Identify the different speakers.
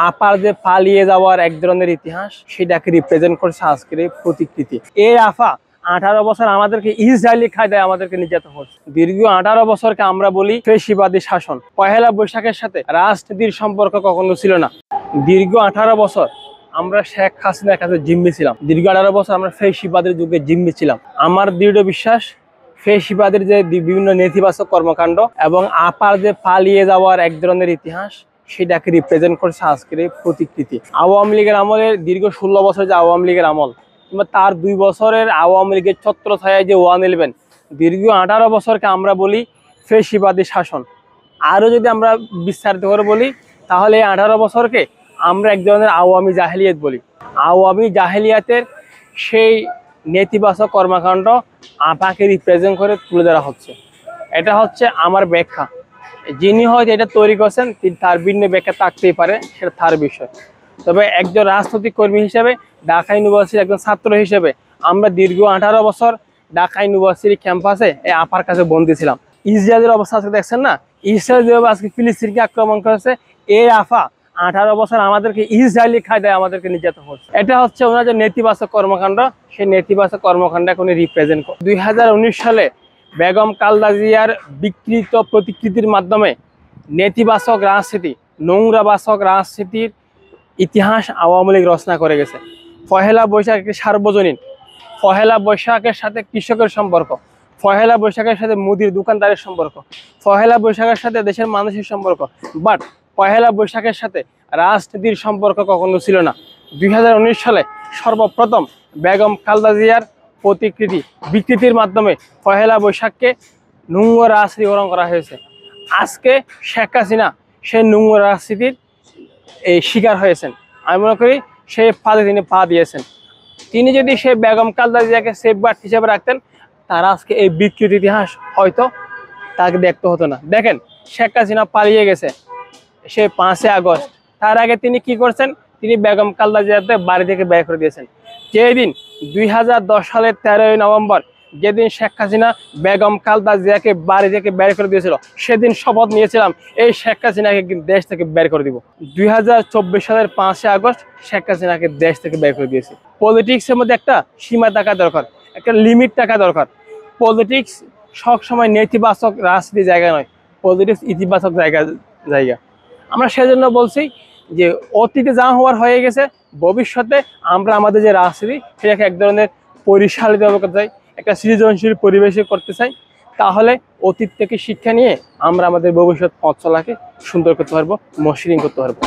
Speaker 1: আপার যে পালিয়ে যাওয়ার এক ধরনের ইতিহাস সেটাকে রিপ্রেজেন্ট করছে আজকের এই প্রতিকৃতি। এই আফা 18 বছর আমাদেরকে ইসরায়েলি কায়দায় আমাদেরকে নির্যাতন হচ্ছে। দীর্ঘ 18 বছরকে আমরা বলি ফ্যাসিবাদী শাসন। পহেলা বৈশাখের সাথে রাজনীতির সম্পর্ক কখনো ছিল না। দীর্ঘ 18 বছর আমরা শেখ হাসিনার কাছে জিম্মি ছিলাম। দীর্ঘ 18 বছর আমরা ফ্যাসিবাদের যুগে জিম্মি ছিলাম। আমার দৃঢ় বিশ্বাস ফ্যাসিবাদের যে বিভিন্ন নেতিবাচক কর্মকাণ্ড এবং আপার যে পালিয়ে যাওয়ার এক ধরনের ইতিহাস সেটাকে রিপ্রেজেন্ট করছে আজকের এই প্রতিকৃতি। আওয়ামী লীগের আমলের দীর্ঘ 16 বছর যে আওয়ামী লীগের আমল কিংবা তার 2 বছরের আওয়ামী লীগের ছত্রছায়ায় যে 111 দীর্ঘ 18 বছরকে আমরা বলি ফ্যাসিবাদী শাসন। আরও যদি আমরা বিস্তারিত করে বলি তাহলে এই 18 বছরকে আমরা এক ধরনের আওয়ামী জাহেলিয়াত বলি। আওয়ামী জাহেলিয়াতের সেই নেতিবাচক কর্মকাণ্ড আপাকে রিপ্রেজেন্ট করে তুলে ধরা হচ্ছে। এটা হচ্ছে আমার ব্যাখ্যা। যিনি হয়তো এটা তৈরি করছেন তার ভিন্ন ব্যাখ্যা থাকতেই পারে, সেটা তার বিষয়। তবে একজন রাজনৈতিক কর্মী হিসেবে, ঢাকা ইউনিভার্সিটির একজন ছাত্র হিসেবে আমরা দীর্ঘ 18 বছর ঢাকা ইউনিভার্সিটি ক্যাম্পাসে এই আপার কাছে বন্দী ছিলাম। ইসরায়েলের অবস্থা আজকে দেখছেন না, ইসরায়েল যেভাবে আজকে ফিলিস্তিনকে আক্রমণ করেছে, এই আফা 18 বছর আমাদেরকে ইসরায়েলি কায়দায় আমাদেরকে নির্যাতন হচ্ছে। এটা হচ্ছে ওনার যে নেতিবাচক কর্মকাণ্ড, সেই নেতিবাচক কর্মকাণ্ড এখন রিপ্রেজেন্ট করে। 2019 সালে বেগম খালেদা জিয়ার বিকৃত প্রতিকৃতির মাধ্যমে নেতিবাচক রাজনীতি, নোংরাবাচক রাজনীতির ইতিহাস আওয়ামী লীগ রচনা করে গেছে। পহেলা বৈশাখ একটি সার্বজনীন। পহেলা বৈশাখের সাথে কৃষকের সম্পর্ক, পহেলা বৈশাখের সাথে মুদির দোকানদারের সম্পর্ক, পহেলা বৈশাখের সাথে দেশের মানুষের সম্পর্ক, বাট পহেলা বৈশাখের সাথে রাজনীতির সম্পর্ক কখনো ছিল না। 2019 সালে সর্বপ্রথম বেগম খালেদা জিয়ার প্রতিকৃতি বিকৃতির মাধ্যমে পহেলা বৈশাখকে নোংরা রাজনীতি গ্রহণ করা হয়েছে। আজকে শেখ হাসিনা সেই নোংরা রাজনীতির এই শিকার হয়েছেন। আমি মনে করি সেই ফাঁদে তিনি পা দিয়েছেন। তিনি যদি সেই বেগম খালেদা জিয়াকে সেফগার্ড হিসেবে রাখতেন, তারা আজকে এই বিকৃত ইতিহাস হয়তো তাকে দেখতে হতো না। দেখেন, শেখ হাসিনা পালিয়ে গেছে সে 5 আগস্ট। তার আগে তিনি কি করছেন? তিনি বেগম খালেদা জিয়াকে বাড়ি থেকে বের করে দিয়েছেন। যেদিন 2010 সালের 13ই নভেম্বর যেদিন শেখ হাসিনা বেগম খালেদা জিয়াকে বাড়ি থেকে বের করে দিয়েছিল, সেদিন শপথ নিয়েছিলাম এই শেখ হাসিনাকে দেশ থেকে বের করে দিব। 2024 সালের 5 আগস্ট শেখ হাসিনাকে দেশ থেকে বের করে দিয়েছি। পলিটিক্সের মধ্যে একটা সীমা থাকা দরকার, একটা লিমিট থাকা দরকার। পলিটিক্স সবসময় নেতিবাচক রাজনীতির জায়গা নয়, পলিটিক্স ইতিবাচক জায়গা। আমরা সেজন্য বলছি যে অতীতে যা হওয়ার হয়ে গেছে, ভবিষ্যতে আমরা আমাদের যে রাজনীতি সেটাকে এক ধরনের পরিচালিতভাবে করতে চাই, একটা সৃজনশীল পরিবেশে করতে চাই। তাহলে অতীত থেকে শিক্ষা নিয়ে আমরা আমাদের ভবিষ্যৎ পথ চলাকে সুন্দর করতে পারবো, মসৃণ করতে পারবো।